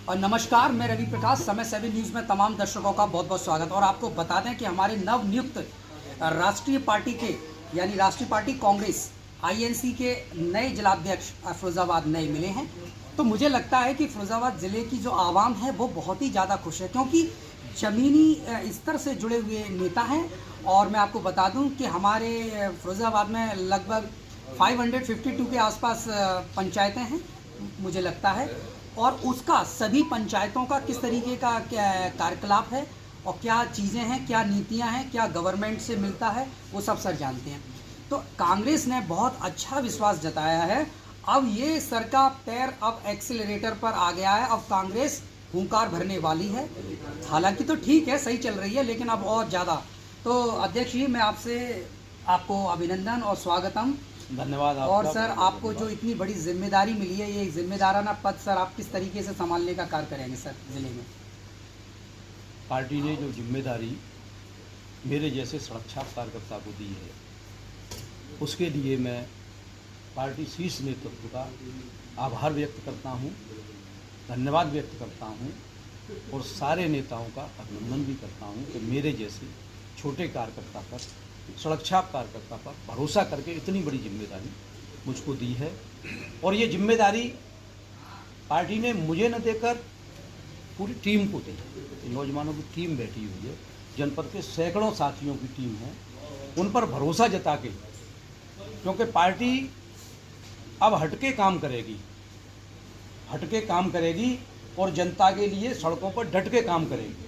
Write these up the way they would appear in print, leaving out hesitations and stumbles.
और नमस्कार, मैं रवि प्रकाश। समय 7 न्यूज़ में तमाम दर्शकों का बहुत बहुत स्वागत। और आपको बता दें कि हमारे नवनियुक्त राष्ट्रीय पार्टी के यानी राष्ट्रीय पार्टी कांग्रेस आईएनसी के नए जिलाध्यक्ष फिरोजाबाद नए मिले हैं। तो मुझे लगता है कि फिरोजाबाद ज़िले की जो आवाम है वो बहुत ही ज़्यादा खुश है, क्योंकि ज़मीनी स्तर से जुड़े हुए नेता हैं। और मैं आपको बता दूं कि हमारे फिरोजाबाद में लगभग 552 के आसपास पंचायतें हैं मुझे लगता है, और उसका सभी पंचायतों का किस तरीके का क्या कार्यकलाप है और क्या चीज़ें हैं, क्या नीतियां हैं, क्या गवर्नमेंट से मिलता है, वो सब सर जानते हैं। तो कांग्रेस ने बहुत अच्छा विश्वास जताया है। अब ये सर का पैर अब एक्सीलरेटर पर आ गया है। अब कांग्रेस हुंकार भरने वाली है। हालांकि तो ठीक है, सही चल रही है, लेकिन अब और ज़्यादा। तो अध्यक्ष जी, मैं आपको अभिनंदन और स्वागतम। धन्यवाद आपका। और सर, आपको जो इतनी बड़ी जिम्मेदारी मिली है, ये जिम्मेदाराना पद सर आप किस तरीके से संभालने का कार्य करेंगे सर ज़िले में? पार्टी ने जो जिम्मेदारी मेरे जैसे सुरक्षा कार्यकर्ता को दी है, उसके लिए मैं पार्टी शीर्ष नेतृत्व का आभार व्यक्त करता हूँ, धन्यवाद व्यक्त करता हूँ और सारे नेताओं का अभिनंदन भी करता हूँ कि मेरे जैसे छोटे कार्यकर्ता पर, सुरक्षा कार्यकर्ता पर भरोसा करके इतनी बड़ी जिम्मेदारी मुझको दी है। और ये जिम्मेदारी पार्टी ने मुझे न देकर पूरी टीम को दी है। नौजवानों की टीम बैठी हुई है, जनपद के सैकड़ों साथियों की टीम है, उन पर भरोसा जता के, क्योंकि पार्टी अब हटके काम करेगी और जनता के लिए सड़कों पर डट के काम करेगी।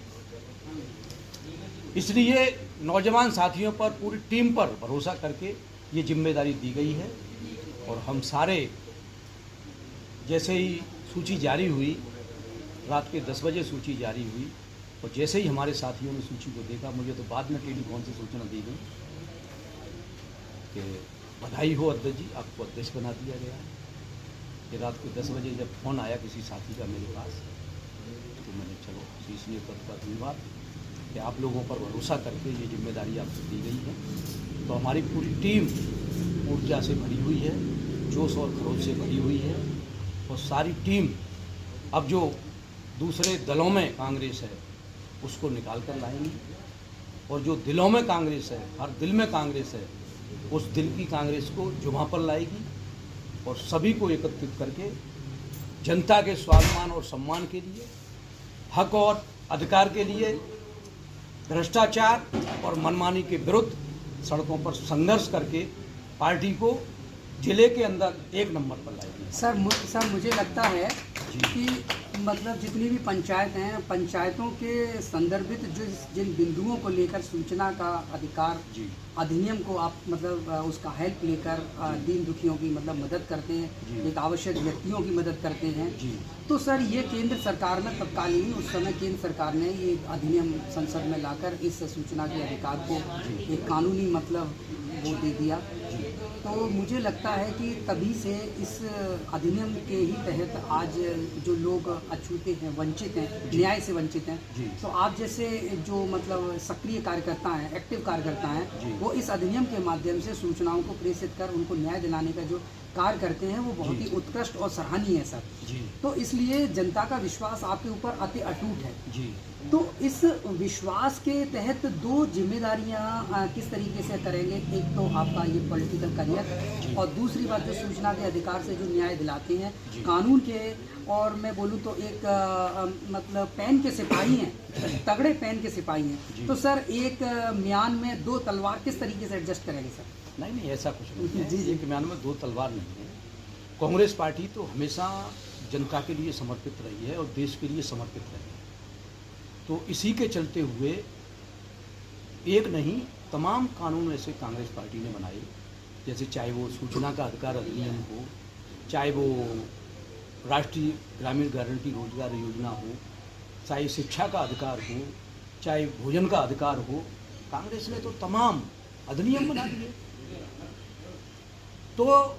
इसलिए नौजवान साथियों पर, पूरी टीम पर भरोसा करके ये जिम्मेदारी दी गई है। और हम सारे, जैसे ही सूची जारी हुई, रात के 10 बजे सूची जारी हुई, और जैसे ही हमारे साथियों ने सूची को देखा, मुझे तो बाद में टेलीफोन से सूचना दी गई कि बधाई हो अध्यक्ष जी, आपको अध्यक्ष बना दिया गया है। कि रात के 10 बजे जब फ़ोन आया किसी साथी का मेरे पास, तो मैंने चलो शीर्ष नेतृत्व का धन्यवाद कि आप लोगों पर भरोसा करके ये जिम्मेदारी आपको दी गई है। तो हमारी पूरी टीम ऊर्जा से भरी हुई है, जोश और खरोश से भरी हुई है। और सारी टीम अब जो दूसरे दलों में कांग्रेस है उसको निकाल कर लाएंगी, और जो दिलों में कांग्रेस है, हर दिल में कांग्रेस है, उस दिल की कांग्रेस को जुबां पर लाएगी और सभी को एकत्रित करके जनता के स्वाभिमान और सम्मान के लिए, हक और अधिकार के लिए, भ्रष्टाचार और मनमानी के विरुद्ध सड़कों पर संघर्ष करके पार्टी को जिले के अंदर 1 नंबर पर लाएगी। सर मुझे लगता है कि मतलब जितनी भी पंचायत हैं, पंचायतों के संदर्भित जो जिन बिंदुओं को लेकर सूचना का अधिकार अधिनियम को आप मतलब उसका हेल्प लेकर दीन दुखियों की मतलब मदद करते हैं, एक आवश्यक व्यक्तियों की मदद करते हैं। तो सर, ये केंद्र सरकार में तत्कालीन उस समय केंद्र सरकार ने ये अधिनियम संसद में लाकर इस सूचना के अधिकार को एक कानूनी मतलब वो दे दिया। तो मुझे लगता है कि तभी से इस अधिनियम के ही तहत आज जो लोग अछूते हैं, वंचित हैं, न्याय से वंचित हैं, तो आप जैसे जो मतलब सक्रिय कार्यकर्ता हैं, एक्टिव कार्यकर्ता हैं, वो इस अधिनियम के माध्यम से सूचनाओं को प्रेषित कर उनको न्याय दिलाने का जो कार्य करते हैं, वो बहुत ही उत्कृष्ट और सराहनीय है सर। तो इसलिए जनता का विश्वास आपके ऊपर अति अटूट है। तो इस विश्वास के तहत 2 जिम्मेदारियां किस तरीके से करेंगे? एक तो आपका ये पॉलिटिकल करियर, और दूसरी बात जो सूचना के अधिकार से जो न्याय दिलाते हैं कानून के। और मैं बोलूँ तो एक मतलब पेन के सिपाही हैं, तगड़े पेन के सिपाही हैं। तो सर, एक म्यान में 2 तलवार किस तरीके से एडजस्ट करेंगे सर? नहीं, ऐसा कुछ नहीं है। एक म्यान में 2 तलवार नहीं है। कांग्रेस पार्टी तो हमेशा जनता के लिए समर्पित रही है और देश के लिए समर्पित रही है। तो इसी के चलते हुए एक नहीं, तमाम कानून ऐसे कांग्रेस पार्टी ने बनाए, जैसे चाहे वो सूचना का अधिकार अधिनियम हो, चाहे वो राष्ट्रीय ग्रामीण गारंटी रोजगार योजना हो, चाहे शिक्षा का अधिकार हो, चाहे भोजन का अधिकार हो, कांग्रेस ने तो तमाम अधिनियम बना दिए। तो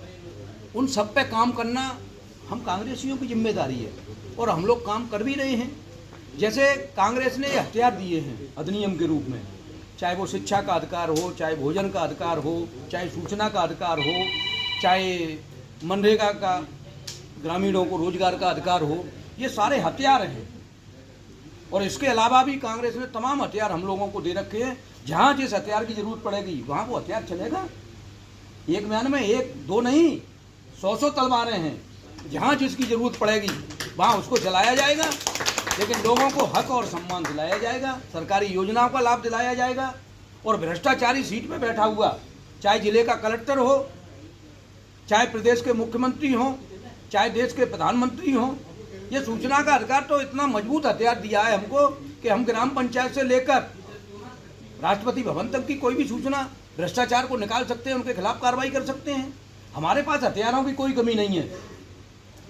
उन सब पे काम करना हम कांग्रेसियों की जिम्मेदारी है, और हम लोग काम कर भी रहे हैं। जैसे कांग्रेस ने हथियार दिए हैं अधिनियम के रूप में, चाहे वो शिक्षा का अधिकार हो, चाहे भोजन का अधिकार हो, चाहे सूचना का अधिकार हो, चाहे मनरेगा का ग्रामीणों को रोजगार का अधिकार हो, ये सारे हथियार हैं। और इसके अलावा भी कांग्रेस ने तमाम हथियार हम लोगों को दे रखे हैं। जहाँ जिस हथियार की जरूरत पड़ेगी वहाँ वो हथियार चलेगा। एक म्यान में एक दो नहीं 100 तलवारें हैं। जहाँ जिसकी जरूरत पड़ेगी वहाँ उसको चलाया जाएगा, लेकिन लोगों को हक और सम्मान दिलाया जाएगा, सरकारी योजनाओं का लाभ दिलाया जाएगा। और भ्रष्टाचारी सीट पे बैठा हुआ, चाहे जिले का कलेक्टर हो, चाहे प्रदेश के मुख्यमंत्री हो, चाहे देश के प्रधानमंत्री हो, ये सूचना का अधिकार तो इतना मजबूत हथियार दिया है हमको कि हम ग्राम पंचायत से लेकर राष्ट्रपति भवन तक की कोई भी सूचना भ्रष्टाचार को निकाल सकते हैं, उनके खिलाफ कार्रवाई कर सकते हैं। हमारे पास हथियारों की कोई कमी नहीं है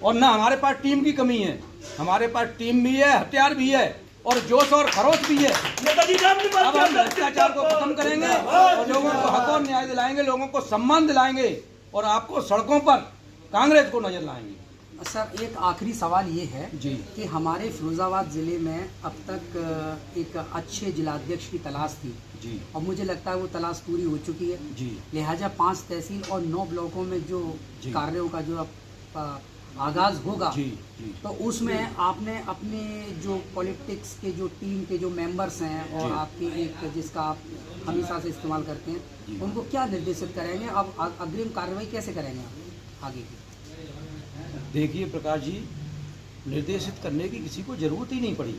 और ना हमारे पास टीम की कमी है। हमारे पास टीम भी है, हथियार भी है और जोश और खरोश भी है। अब हम भ्रष्टाचार को खत्म करेंगे और लोगों को हक और न्याय दिलाएंगे, लोगों को सम्मान दिलाएंगे और आपको सड़कों पर कांग्रेस को नजर लाएंगे। सर, एक आखिरी सवाल ये है जी कि हमारे फिरोजाबाद ज़िले में अब तक एक अच्छे जिलाध्यक्ष की तलाश थी जी और मुझे लगता है वो तलाश पूरी हो चुकी है। जी लिहाजा 5 तहसील और 9 ब्लॉकों में जो जी। कार्यों का जो आगाज होगा जी जी तो उसमें आपने अपने जो पॉलिटिक्स के जो टीम के जो मेंबर्स हैं और जी। आपके एक जिसका आप हमेशा से इस्तेमाल करते जी। हैं, उनको क्या निर्देशित करेंगे? अब अग्रिम कार्रवाई कैसे करेंगे आप आगे की? देखिए प्रकाश जी, निर्देशित करने की किसी को जरूरत ही नहीं पड़ी।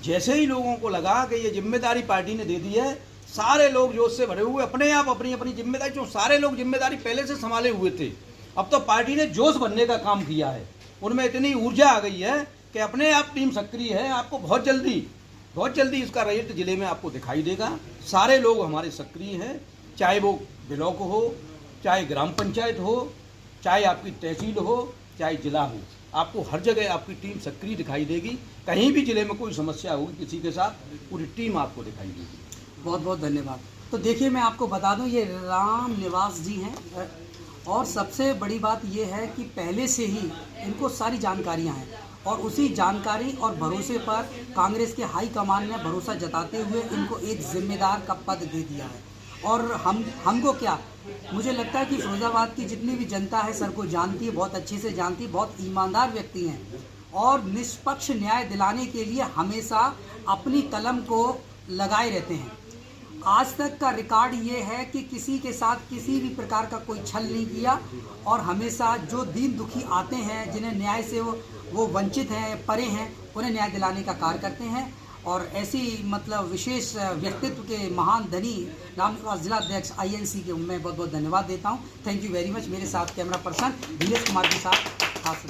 जैसे ही लोगों को लगा कि ये जिम्मेदारी पार्टी ने दे दी है, सारे लोग जोश से भरे हुए अपने आप अपनी अपनी जिम्मेदारी, जो सारे लोग जिम्मेदारी पहले से संभाले हुए थे, अब तो पार्टी ने जोश बनने का काम किया है। उनमें इतनी ऊर्जा आ गई है कि अपने आप टीम सक्रिय है। आपको बहुत जल्दी इसका रिजल्ट जिले में आपको दिखाई देगा। सारे लोग हमारे सक्रिय हैं, चाहे वो ब्लॉक हो, चाहे ग्राम पंचायत हो, चाहे आपकी तहसील हो, चाहे जिला हो, आपको हर जगह आपकी टीम सक्रिय दिखाई देगी। कहीं भी जिले में कोई समस्या होगी किसी के साथ, पूरी टीम आपको दिखाई देगी। बहुत बहुत धन्यवाद। तो देखिए, मैं आपको बता दूं, ये राम निवास जी हैं और सबसे बड़ी बात ये है कि पहले से ही इनको सारी जानकारियां हैं और उसी जानकारी और भरोसे पर कांग्रेस के हाई कमान ने भरोसा जताते हुए इनको एक जिम्मेदार का पद दे दिया है। और हमको क्या, मुझे लगता है कि फिरोजाबाद की जितनी भी जनता है सर को जानती है, बहुत अच्छे से जानती है, बहुत ईमानदार व्यक्ति हैं और निष्पक्ष न्याय दिलाने के लिए हमेशा अपनी कलम को लगाए रहते हैं। आज तक का रिकॉर्ड ये है कि किसी के साथ किसी भी प्रकार का कोई छल नहीं किया और हमेशा जो दीन दुखी आते हैं, जिन्हें न्याय से वो वंचित हैं, परे हैं, उन्हें न्याय दिलाने का कार्य करते हैं। और ऐसी मतलब विशेष व्यक्तित्व के महान धनी राम निवास जिलाध्यक्ष INC के मैं बहुत बहुत धन्यवाद देता हूँ। Thank you very much. मेरे साथ कैमरा पर्सन धीरज कुमार के साथ खास